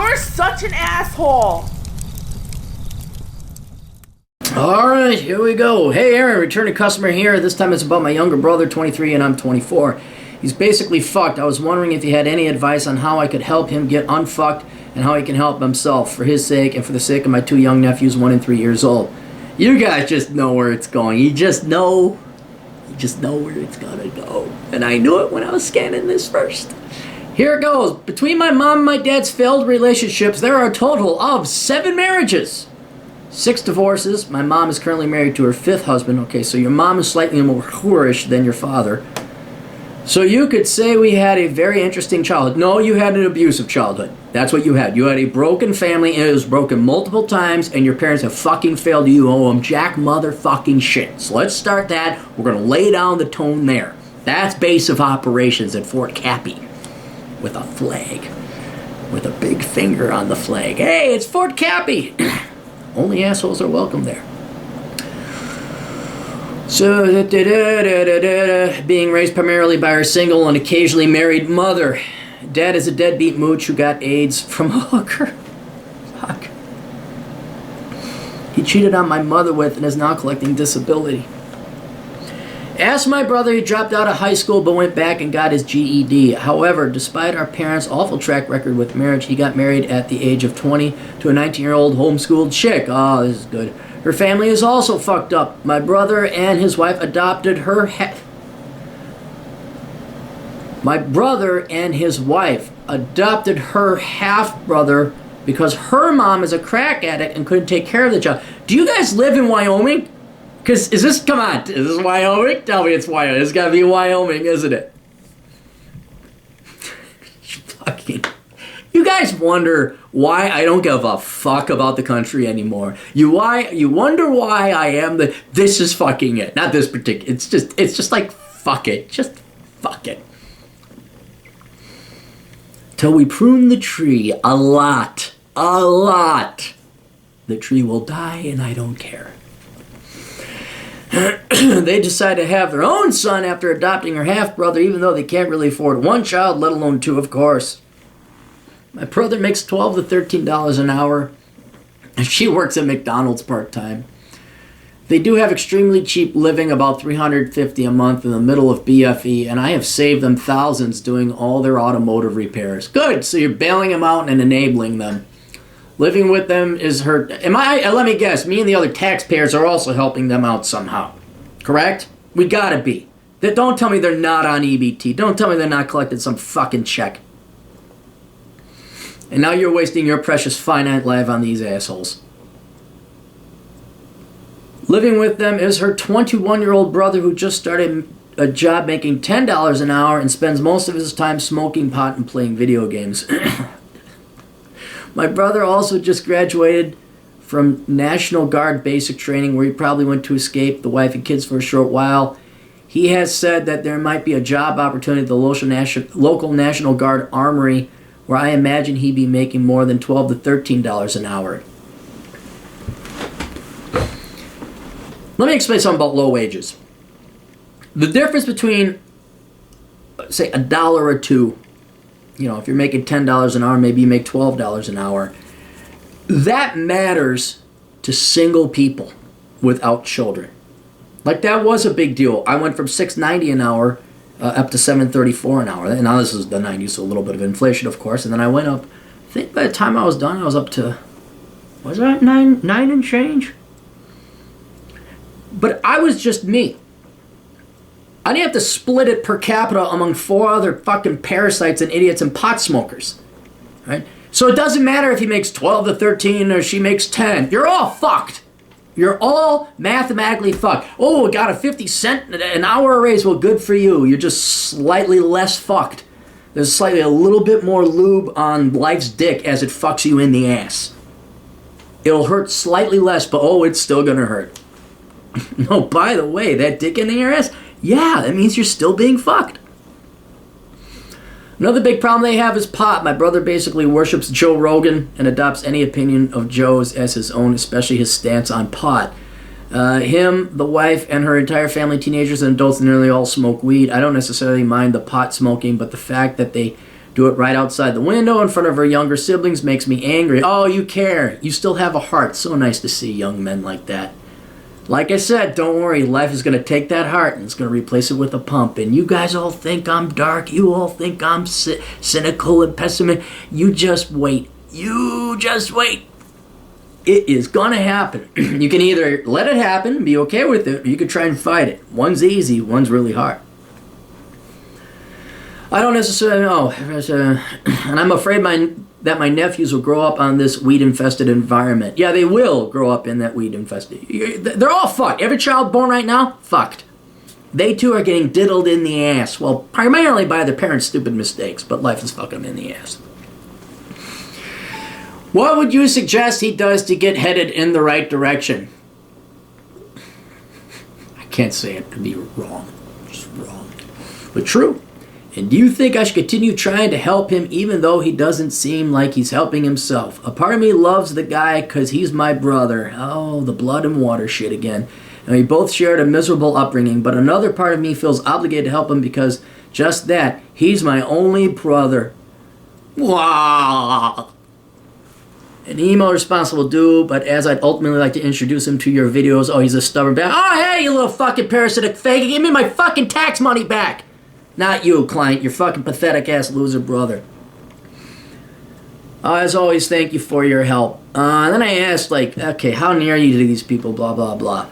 You're such an asshole. Alright, here we go. Hey Aaron, returning customer here. This time it's about my younger brother, 23, and I'm 24. He's basically fucked. I was wondering if you had any advice on how I could help him get unfucked and how he can help himself for his sake and for the sake of my 2 young nephews, 1 and 3 years old. You guys just know where it's going. You just know where it's gonna go. And I knew it when I was scanning this first. Here it goes. Between my mom and my dad's failed relationships, there are a total of 7 marriages. 6 divorces. My mom is currently married to her 5th husband. Okay, so your mom is slightly more whorish than your father. So you could say we had a very interesting childhood. No, you had an abusive childhood. That's what you had. You had a broken family, and it was broken multiple times, and your parents have fucking failed you. You owe them jack motherfucking shit. So let's start that. We're going to lay down the tone there. That's base of operations at Fort Cappy. With a flag. With a big finger on the flag. Hey, it's Fort Cappy! Only assholes are welcome there. So, being raised primarily by her single and occasionally married mother. Dad is a deadbeat mooch who got AIDS from a hooker. Fuck. He cheated on my mother with and is now collecting disability. Asked my brother, he dropped out of high school but went back and got his GED. However, despite our parents' awful track record with marriage, he got married at the age of 20 to a 19-year-old homeschooled chick. Oh, this is good. Her family is also fucked up. My brother and his wife adopted her half-brother because her mom is a crack addict and couldn't take care of the child. Do you guys live in Wyoming? Because, come on, is this Wyoming? Tell me it's Wyoming. It's gotta be Wyoming, isn't it? Fucking. You guys wonder why I don't give a fuck about the country anymore. You wonder why I am this is fucking it. Not this particular, it's just like, fuck it. Just fuck it. Till we prune the tree a lot, the tree will die and I don't care. They decide to have their own son after adopting her half-brother, even though they can't really afford 1 child, let alone 2, of course. My brother makes $12 to $13 an hour, and she works at McDonald's part-time. They do have extremely cheap living, about $350 a month in the middle of BFE, and I have saved them thousands doing all their automotive repairs. Good, so you're bailing them out and enabling them. Living with them is her... let me guess, me and the other taxpayers are also helping them out somehow. Correct? We gotta be. Don't tell me they're not on EBT. Don't tell me they're not collecting some fucking check. And now you're wasting your precious finite life on these assholes. Living with them is her 21-year-old brother who just started a job making $10 an hour and spends most of his time smoking pot and playing video games. My brother also just graduated from National Guard basic training where he probably went to escape the wife and kids for a short while. He has said that there might be a job opportunity at the local National Guard armory where I imagine he'd be making more than $12 to $13 an hour. Let me explain something about low wages. The difference between, say, $1 or $2, if you're making $10 an hour, maybe you make $12 an hour. That matters to single people without children. Like, that was a big deal. I went from $6.90 an hour up to $7.34 an hour. And now this is the 90s, so a little bit of inflation, of course. And then I went up, I think by the time I was done, I was up to, was that nine and change? But I was just me. I didn't have to split it per capita among 4 other fucking parasites and idiots and pot smokers. Right? So it doesn't matter if he makes 12 to 13 or she makes 10. You're all fucked. You're all mathematically fucked. Oh, we got a 50-cent an hour raise. Well, good for you. You're just slightly less fucked. There's slightly a little bit more lube on life's dick as it fucks you in the ass. It'll hurt slightly less, but oh, it's still gonna hurt. No, by the way, that dick in your ass, yeah, that means you're still being fucked. Another big problem they have is pot. My brother basically worships Joe Rogan and adopts any opinion of Joe's as his own, especially his stance on pot. Him, the wife, and her entire family, teenagers and adults, nearly all smoke weed. I don't necessarily mind the pot smoking, but the fact that they Do it right outside the window in front of her younger siblings makes me angry. Oh, you care. You still have a heart. So nice to see young men like that. Like I said, don't worry. Life is going to take that heart and it's going to replace it with a pump. And you guys all think I'm dark. You all think I'm cynical and pessimistic. You just wait. You just wait. It is going to happen. You can either let it happen, be okay with it, or you can try and fight it. One's easy, one's really hard. I don't necessarily know. And I'm afraid that my nephews will grow up on this weed-infested environment. Yeah, they will grow up in that weed-infested. They're all fucked. Every child born right now, fucked. They too are getting diddled in the ass. Well, primarily by their parents' stupid mistakes, but life is fucking them in the ass. What would you suggest he does to get headed in the right direction? I can't say it to be wrong. Just wrong. But true. And do you think I should continue trying to help him even though he doesn't seem like he's helping himself? A part of me loves the guy because he's my brother. Oh, the blood and water shit again. And we both shared a miserable upbringing, but another part of me feels obligated to help him because just that, he's my only brother. Wow. An emo response will do, but as I'd ultimately like to introduce him to your videos, oh, he's a stubborn bastard. Oh, hey, you little fucking parasitic faggot, give me my fucking tax money back. Not you, client, your fucking pathetic-ass loser brother. As always, thank you for your help. And then I asked, like, okay, how near are you to these people, blah, blah, blah.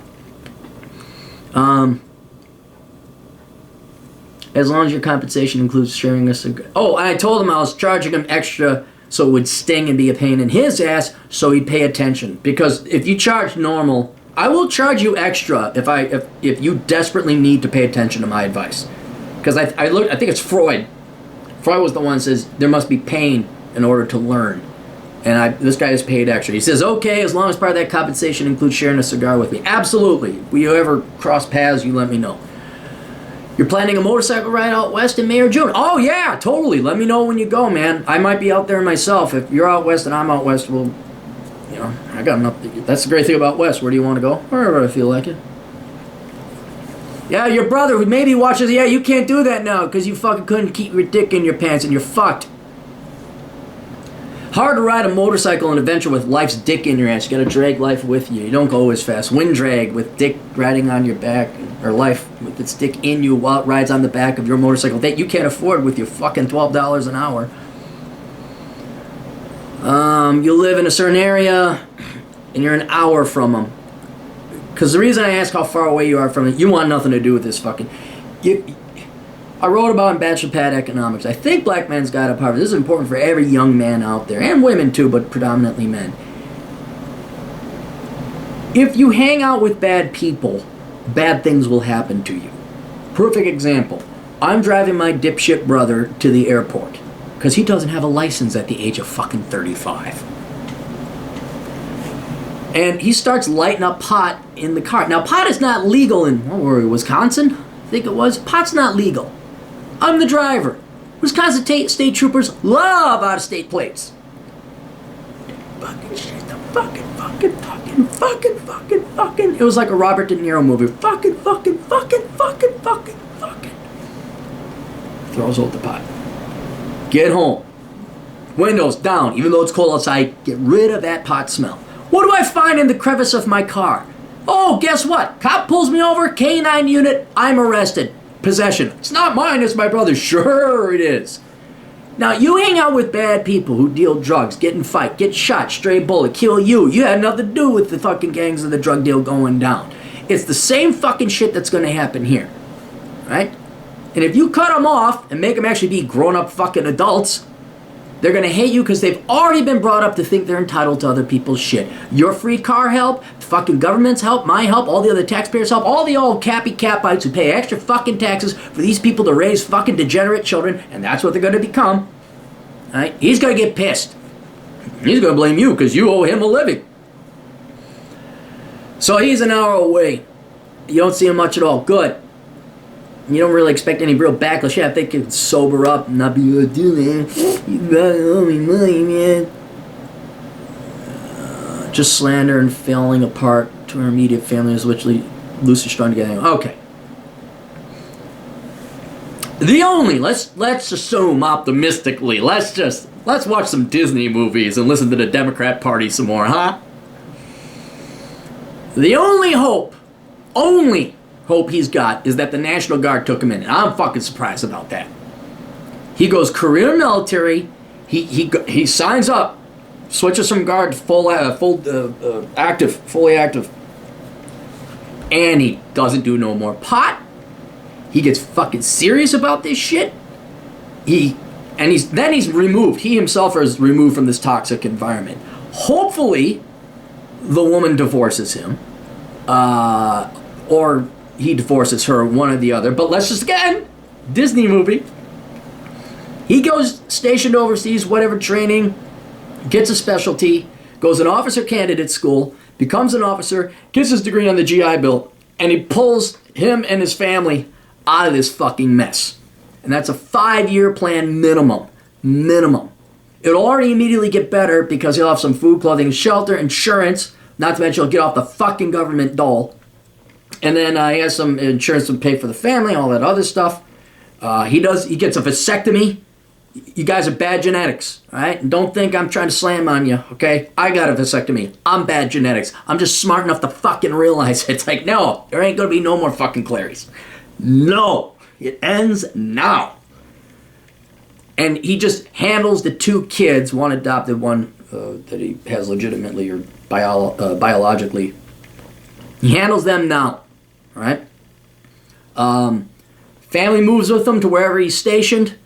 As long as your compensation includes sharing a cigar. Oh, and I told him I was charging him extra so it would sting and be a pain in his ass so he'd pay attention. Because if you charge normal, I will charge you extra if you desperately need to pay attention to my advice. Because I think it's Freud. Freud was the one that says there must be pain in order to learn. And this guy is paid extra. He says, okay, as long as part of that compensation includes sharing a cigar with me. Absolutely. If you ever cross paths, you let me know. You're planning a motorcycle ride out west in May or June? Oh, yeah, totally. Let me know when you go, man. I might be out there myself. If you're out west and I'm out west, well, you know, I got enough. That's the great thing about west. Where do you want to go? Wherever I feel like it. Yeah, your brother who maybe watches, yeah, you can't do that now because you fucking couldn't keep your dick in your pants and you're fucked. Hard to ride a motorcycle and adventure with life's dick in your ass. You gotta drag life with you. You don't go as fast. Wind drag with dick riding on your back, or life with its dick in you while it rides on the back of your motorcycle that you can't afford with your fucking $12 an hour. You live in a certain area and you're an hour from them. Because the reason I ask how far away you are from it, you want nothing to do with this fucking... I wrote about in Bachelor Pad Economics. I think Black Man's Guide to Poverty. This is important for every young man out there. And women too, but predominantly men. If you hang out with bad people, bad things will happen to you. Perfect example. I'm driving my dipshit brother to the airport. Because he doesn't have a license at the age of fucking 35. And he starts lighting up pot in the car. Now, pot is not legal in, where were we, Wisconsin? I think it was. Pot's not legal. I'm the driver. Wisconsin state troopers love out-of-state plates. Fucking shit, the fucking. It was like a Robert De Niro movie. Fucking. Throws out the pot. Get home. Windows down, even though it's cold outside. Get rid of that pot smell. What do I find in the crevice of my car? Oh, guess what? Cop pulls me over, K-9 unit, I'm arrested. Possession. It's not mine, it's my brother's. Sure it is. Now, you hang out with bad people who deal drugs, get in fight, get shot, stray bullet, kill you. You had nothing to do with the fucking gangs of the drug deal going down. It's the same fucking shit that's going to happen here. Right? And if you cut them off and make them actually be grown-up fucking adults, they're going to hate you because they've already been brought up to think they're entitled to other people's shit. Your free car help, fucking government's help, my help, all the other taxpayers' help, all the old capites who pay extra fucking taxes for these people to raise fucking degenerate children, and that's what they're going to become. Right? He's going to get pissed. He's going to blame you because you owe him a living. So he's an hour away. You don't see him much at all. Good. You don't really expect any real backlash. Yeah, if they could sober up and not be like, dude, man, you gotta owe me money, man. Just slander and falling apart to her immediate family is literally loosely strung together. Okay. let's assume optimistically, let's watch some Disney movies and listen to the Democrat Party some more, huh? The only hope he's got is that the National Guard took him in, and I'm fucking surprised about that. He goes career military, he signs up, switches from guard to fully active, and he doesn't do no more pot. He gets fucking serious about this shit. He's removed. He himself is removed from this toxic environment. Hopefully, the woman divorces him, or he divorces her, one or the other. But let's just, again, Disney movie. He goes stationed overseas, whatever training, gets a specialty, goes an officer candidate school, becomes an officer, gets his degree on the GI Bill, and he pulls him and his family out of this fucking mess. And that's a 5-year plan minimum. It'll already immediately get better because he'll have some food, clothing, shelter, insurance, not to mention he'll get off the fucking government dole. And then he has some insurance to pay for the family, all that other stuff. He gets a vasectomy. You guys are bad genetics, all right? And don't think I'm trying to slam on you, okay? I got a vasectomy. I'm bad genetics. I'm just smart enough to fucking realize it. It's like, no, there ain't gonna be no more fucking Clarys. No, it ends now. And he just handles the 2 kids, one adopted, one that he has legitimately or biologically. He handles them now, all right? Family moves with him to wherever he's stationed.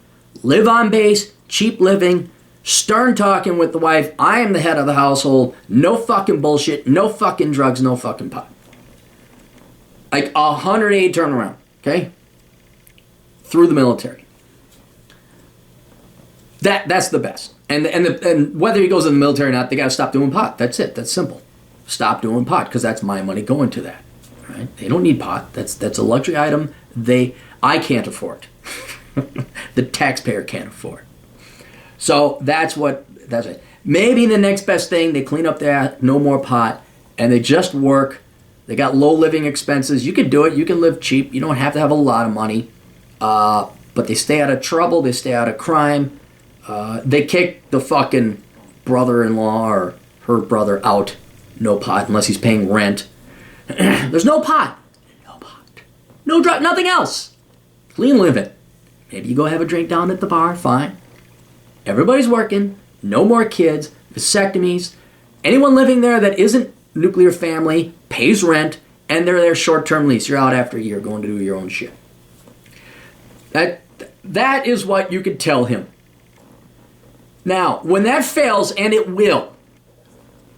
Live on base, cheap living, stern talking with the wife. I am the head of the household. No fucking bullshit, no fucking drugs, no fucking pot. Like a 180 turnaround, okay? Through the military. That's the best. And whether he goes in the military or not, they gotta stop doing pot. That's it. That's simple. Stop doing pot, because that's my money going to that. Right? They don't need pot. That's a luxury item. I can't afford. The taxpayer can't afford. So that's it. Maybe the next best thing, they clean up that, no more pot, and they just work. They got low living expenses. You can do it. You can live cheap. You don't have to have a lot of money. But they stay out of trouble. They stay out of crime. They kick the fucking brother-in-law or her brother out. No pot unless he's paying rent. There's no pot. No pot. No drug. Nothing else. Clean living. Maybe you go have a drink down at the bar. Fine. Everybody's working. No more kids. Vasectomies. Anyone living there that isn't nuclear family pays rent, and they're there short-term lease. You're out after a year going to do your own shit. That is what you could tell him. Now, when that fails, and it will,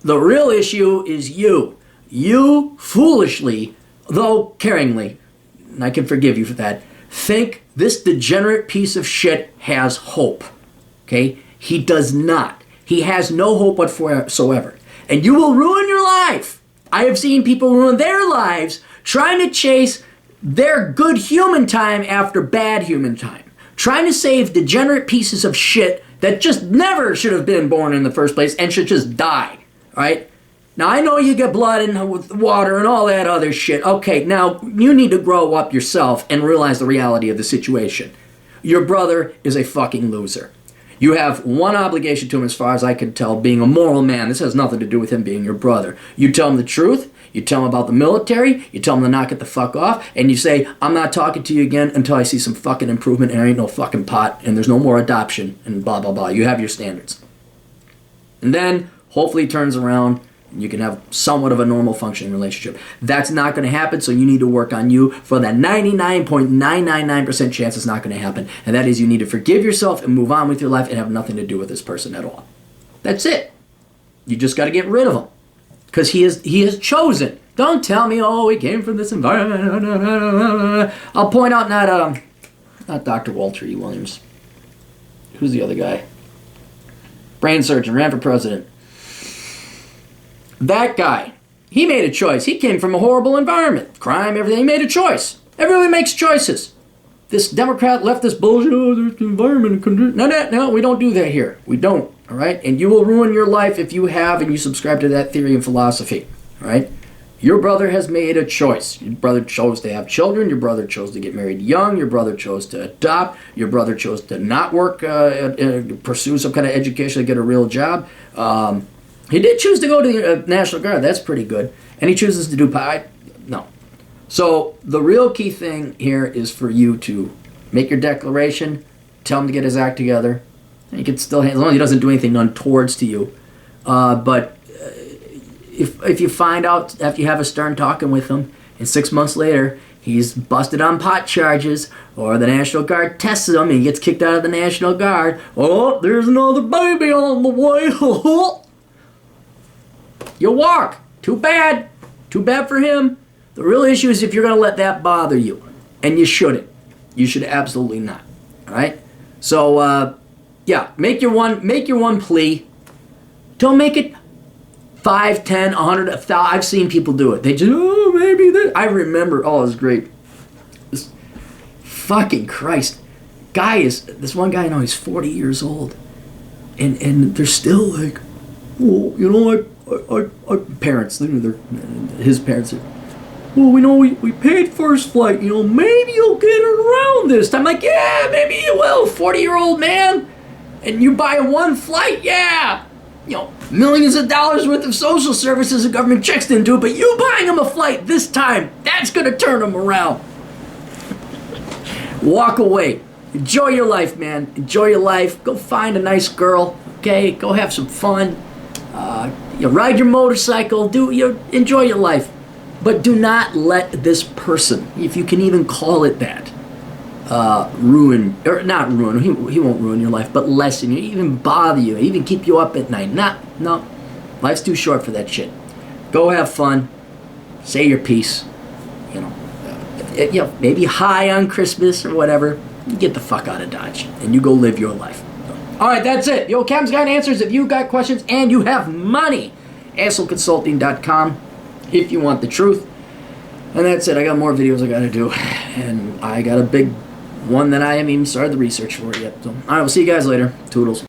the real issue is you. You foolishly, though caringly, and I can forgive you for that, think this degenerate piece of shit has hope. Okay? He does not. He has no hope whatsoever. And you will ruin your life. I have seen people ruin their lives trying to chase their good human time after bad human time. Trying to save degenerate pieces of shit that just never should have been born in the first place and should just die. Right? Now, I know you get blood and water and all that other shit. Okay, now, you need to grow up yourself and realize the reality of the situation. Your brother is a fucking loser. You have one obligation to him, as far as I can tell, being a moral man. This has nothing to do with him being your brother. You tell him the truth. You tell him about the military. You tell him to knock it the fuck off. And you say, I'm not talking to you again until I see some fucking improvement and there ain't no fucking pot and there's no more adoption and blah, blah, blah. You have your standards. And then, hopefully, he turns around. You can have somewhat of a normal functioning relationship. That's not going to happen, so you need to work on you. For that 99.999% chance it's not going to happen. And that is, you need to forgive yourself and move on with your life and have nothing to do with this person at all. That's it. You just got to get rid of him. Because he has chosen. Don't tell me, oh, he came from this environment. I'll point out not Dr. Walter E. Williams. Who's the other guy? Brain surgeon, ran for president. That guy, he made a choice. He came from a horrible environment. Crime, everything. He made a choice. Everyone makes choices. This Democrat leftist bullshit, oh, there's the environment. No, we don't do that here. We don't, all right? And you will ruin your life if you have and you subscribe to that theory and philosophy, all right? Your brother has made a choice. Your brother chose to have children. Your brother chose to get married young. Your brother chose to adopt. Your brother chose to not work, pursue some kind of education to get a real job. He did choose to go to the National Guard. That's pretty good. And he chooses to do pie. No. So the real key thing here is for you to make your declaration, tell him to get his act together. He can still, as long as he doesn't do anything untowards to you. But if you find out after you have a stern talking with him, and 6 months later he's busted on pot charges, or the National Guard tests him and he gets kicked out of the National Guard, oh, there's another baby on the way. You walk. Too bad. Too bad for him. The real issue is if you're going to let that bother you, and you shouldn't. You should absolutely not. All right. So yeah, make your one plea. Don't make it 5, 10, 100, 1,000. I've seen people do it. They just, oh, maybe that. I remember, oh, it was great. This fucking Christ. This one guy I know, he's 40 years old. And they're still like, well, you know, our parents, his parents, well, we know we paid first flight, you know, maybe you'll get it around this time. Like, yeah, maybe you will, 40-year-old man. And you buy one flight, yeah. You know, millions of dollars worth of social services and government checks didn't do it, but you buying him a flight this time, that's going to turn him around. Walk away. Enjoy your life, man. Enjoy your life. Go find a nice girl, okay? Go have some fun. You ride your motorcycle. Enjoy your life. But do not let this person, if you can even call it that, ruin, or not ruin, he won't ruin your life, but lessen you, even bother you, even keep you up at night. No, life's too short for that shit. Go have fun, say your piece, you know, maybe high on Christmas or whatever. You get the fuck out of Dodge, and you go live your life. All right, that's it. Yo, Captain's Got Answers. If you got questions and you have money, assholeconsulting.com if you want the truth. And that's it. I got more videos I got to do, and I got a big one that I haven't even started the research for yet. So, all right, we'll see you guys later. Toodles.